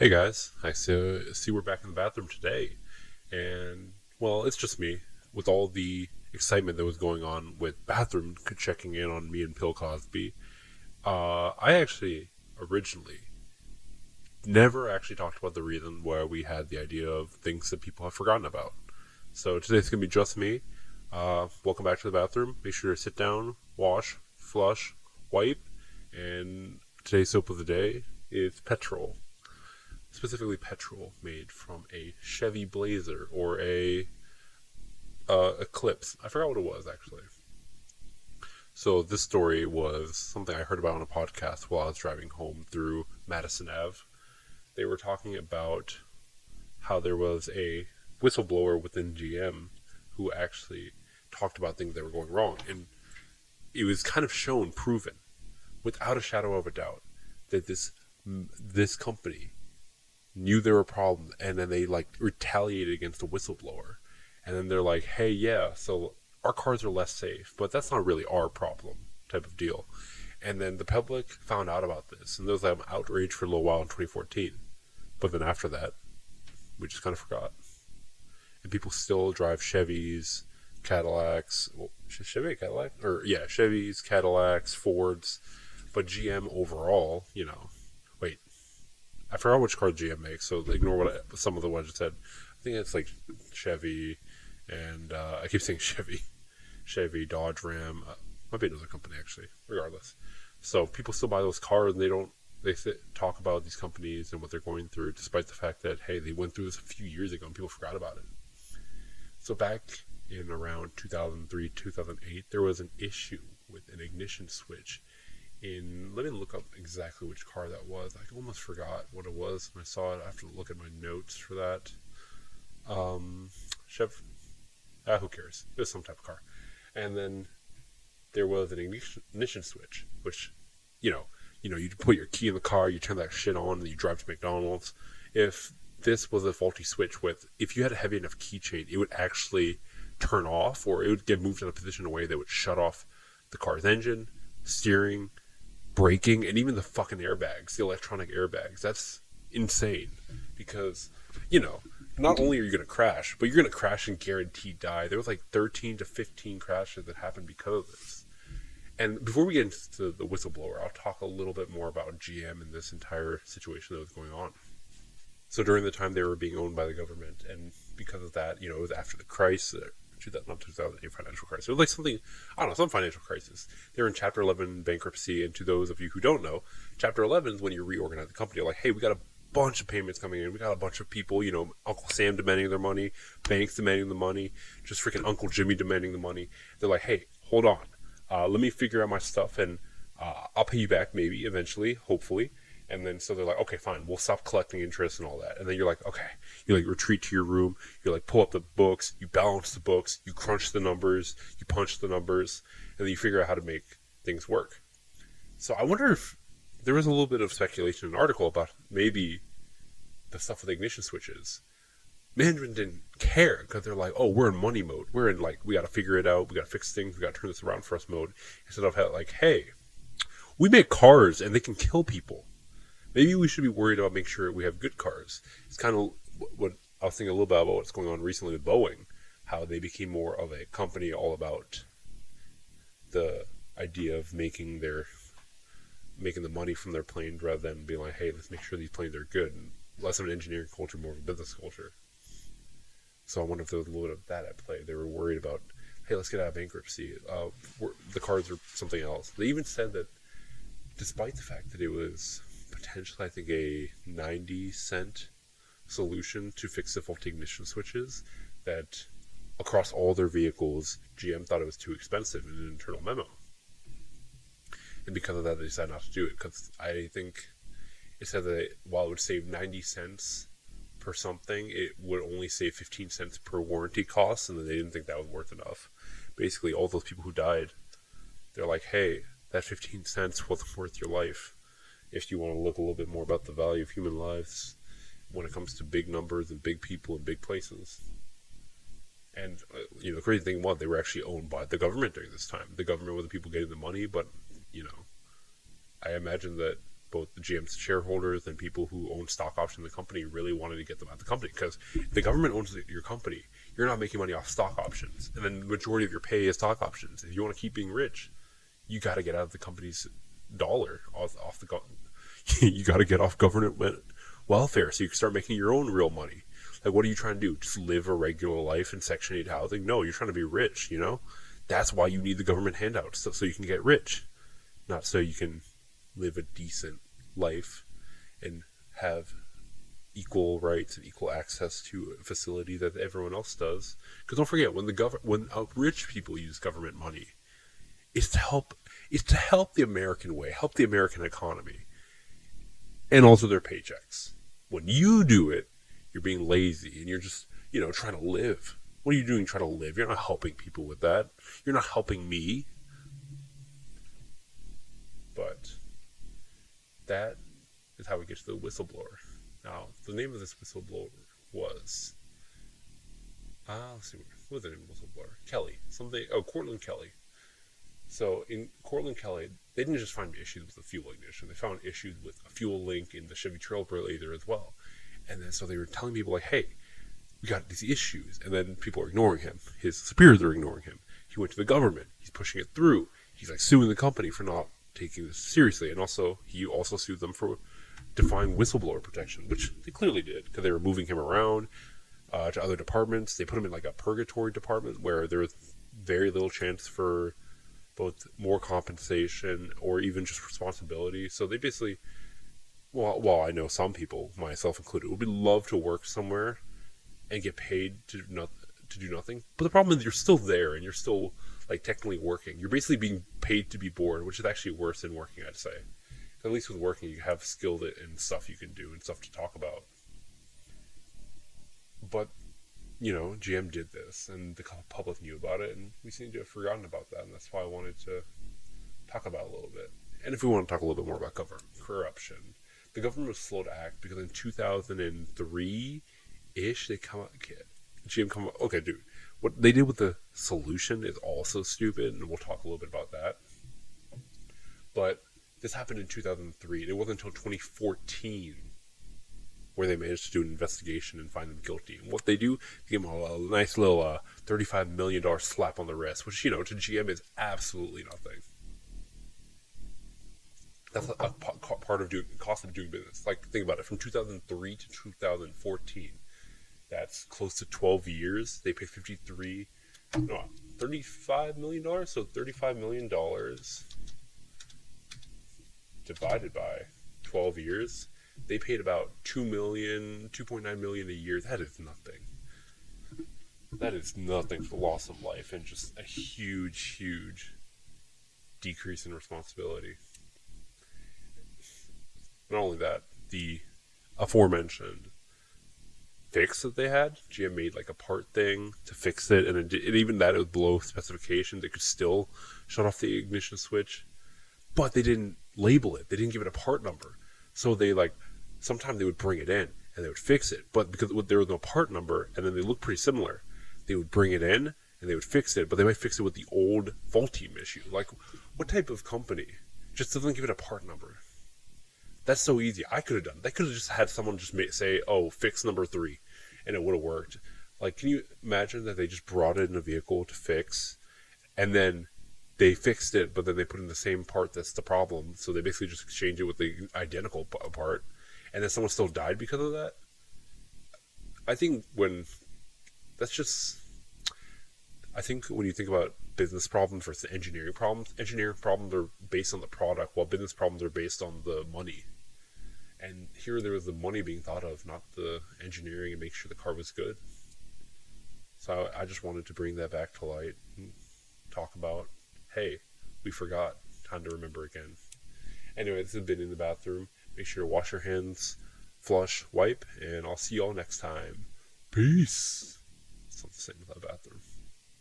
Hey guys, I see we're back in the bathroom today, and well, it's just me with all the excitement that was going on with bathroom checking in on me and Bill Cosby. I actually originally never actually talked about the reason why we had the idea of things that people have forgotten about. So today's gonna be just me. Welcome back to the bathroom. Make sure to sit down, wash, flush, wipe, and today's soap of the day is petrol, specifically petrol made from a Chevy Blazer or a Eclipse. I forgot what it was actually. So this story was something I heard about on a podcast while I was driving home through Madison Ave. They were talking about how there was a whistleblower within GM who actually talked about things that were going wrong, and it was kind of shown, proven, without a shadow of a doubt, that this company knew there were problems, and then they like retaliated against the whistleblower, and then they're like, "Hey, yeah, so our cars are less safe, but that's not really our problem," type of deal. And then the public found out about this, and there was like outrage for a little while in 2014. But then after that, we just kind of forgot, and people still drive Chevys, Cadillacs, well, Chevy Cadillac, or yeah, Chevys, Cadillacs, Fords, but GM overall, wait, I forgot which car GM makes, so ignore some of the ones I said. I think it's like Chevy, and I keep saying Chevy, Dodge, Ram. Might be another company actually. Regardless, so people still buy those cars, and they don't. Talk about these companies and what they're going through, despite the fact that hey, they went through this a few years ago and people forgot about it. So back in around 2003, 2008, there was an issue with an ignition switch let me look up exactly which car that was. I almost forgot what it was when I saw it. I have to look at my notes for that. Chev, who cares? It was some type of car. And then there was an ignition switch, which, you put your key in the car, you turn that shit on, and you drive to McDonald's. If this was a faulty switch if you had a heavy enough keychain, it would actually turn off, or it would get moved in a position in a way that would shut off the car's engine, steering, braking, and even the fucking airbags, the electronic airbags. That's insane because, not only are you going to crash, but you're going to crash and guaranteed die. There was like 13 to 15 crashes that happened because of this. And before we get into the whistleblower, I'll talk a little bit more about GM and this entire situation that was going on. So during the time they were being owned by the government, and because of that, it was after the crisis, not 2008 financial crisis. It was like something, I don't know, some financial crisis. They were in Chapter 11 bankruptcy, and to those of you who don't know, Chapter 11 is when you reorganize the company. You're like, hey, we got a bunch of payments coming in. We got a bunch of people, Uncle Sam demanding their money, banks demanding the money, just freaking Uncle Jimmy demanding the money. They're like, hey, hold on. Let me figure out my stuff, and I'll pay you back maybe eventually, hopefully. And then so they're like, okay, fine, we'll stop collecting interest and all that. And then you're like, okay, you like retreat to your room, you like pull up the books, you balance the books, you crunch the numbers, you punch the numbers, and then you figure out how to make things work. So I wonder if there was a little bit of speculation in an article about maybe the stuff with ignition switches. Management didn't care because they're like, oh, we're in money mode. We're in like, we got to figure it out. We got to fix things. We got to turn this around for us mode. Instead of like, hey, we make cars and they can kill people. Maybe we should be worried about making sure we have good cars. It's kind of what I was thinking a little bit about what's going on recently with Boeing, how they became more of a company all about the idea of making the money from their planes rather than being like, hey, let's make sure these planes are good. And less of an engineering culture, more of a business culture. So I wonder if there was a little bit of that at play. They were worried about, hey, let's get out of bankruptcy. The cars are something else. They even said that despite the fact that it was potentially, I think, a 90-cent solution to fix the faulty ignition switches, that across all their vehicles, GM thought it was too expensive in an internal memo. And because of that, they decided not to do it. Because I think it said that while it would save 90 cents per something, it would only save 15 cents per warranty cost, and then they didn't think that was worth enough. Basically, all those people who died, they're like, hey, that 15 cents wasn't worth your life. If you want to look a little bit more about the value of human lives when it comes to big numbers and big people and big places. And, the crazy thing was they were actually owned by the government during this time. The government were the people getting the money, but, I imagine that both the GM's shareholders and people who own stock options in the company really wanted to get them out of the company, because if the government owns your company, you're not making money off stock options, and then the majority of your pay is stock options. If you want to keep being rich, you got to get out of the company's dollar off the you got to get off government welfare so you can start making your own real money. Like, what are you trying to do? Just live a regular life in Section 8 housing? No, you're trying to be rich, you know? That's why you need the government handouts, so you can get rich, not so you can live a decent life and have equal rights and equal access to a facility that everyone else does. Because don't forget, when rich people use government money, it's to help the American way, help the American economy, and also their paychecks. When you do it, you're being lazy and you're just, trying to live. What are you doing trying to live? You're not helping people with that. You're not helping me. But that is how we get to the whistleblower. Now, the name of this whistleblower was, let's see, what was the name of the whistleblower? Kelly. Cortland Kelly. So in Cortland Kelly, they didn't just find issues with the fuel ignition. They found issues with a fuel link in the Chevy Trailblazer as well. And then so they were telling people like, hey, we got these issues. And then people are ignoring him. His superiors are ignoring him. He went to the government. He's pushing it through. He's like suing the company for not taking this seriously. And also, he also sued them for defying whistleblower protection, which they clearly did, because they were moving him around to other departments. They put him in like a purgatory department where there was very little chance for both more compensation or even just responsibility. So they basically, well, I know some people, myself included, would love to work somewhere and get paid to do nothing. But the problem is you're still there and you're still like technically working. You're basically being paid to be bored, which is actually worse than working, I'd say. At least with working, you have skill and stuff you can do and stuff to talk about. But, GM did this, and the public knew about it, and we seem to have forgotten about that, and that's why I wanted to talk about it a little bit. And if we want to talk a little bit more about corruption, the government was slow to act, because in 2003-ish, GM come up, okay, dude, what they did with the solution is also stupid, and we'll talk a little bit about that. But this happened in 2003, and it wasn't until 2014 where they managed to do an investigation and find them guilty. And what they do, they give them a nice little $35 million slap on the wrist, which, to GM is absolutely nothing. That's a part of cost of doing business. Like, think about it. From 2003 to 2014, that's close to 12 years. They pay $35 million. So $35 million divided by 12 years, they paid about $2.9 million a year. That is nothing. That is nothing for the loss of life and just a huge, huge decrease in responsibility. Not only that, the aforementioned fix that they had, GM made like a part thing to fix it, and even that, it was below specifications. It could still shut off the ignition switch, but they didn't label it. They didn't give it a part number. So they sometimes they would bring it in and they would fix it, but because there was no part number and then they look pretty similar, they would bring it in and they would fix it, but they might fix it with the old faulty issue. Like, what type of company just doesn't give it a part number? That's so easy. I could have done. They could have just had someone just say, "Oh, fix number 3," and it would have worked. Like, can you imagine that they just brought it in a vehicle to fix, and then they fixed it, but then they put in the same part that's the problem, so they basically just exchange it with the identical part, and then someone still died because of that? I think when you think about business problems versus engineering problems are based on the product, while business problems are based on the money. And here there was the money being thought of, not the engineering and make sure the car was good. So I just wanted to bring that back to light and talk about, hey, we forgot. Time to remember again. Anyway, this has been In the Bathroom. Make sure to wash your hands, flush, wipe, and I'll see you all next time. Peace. It's not the same with that bathroom.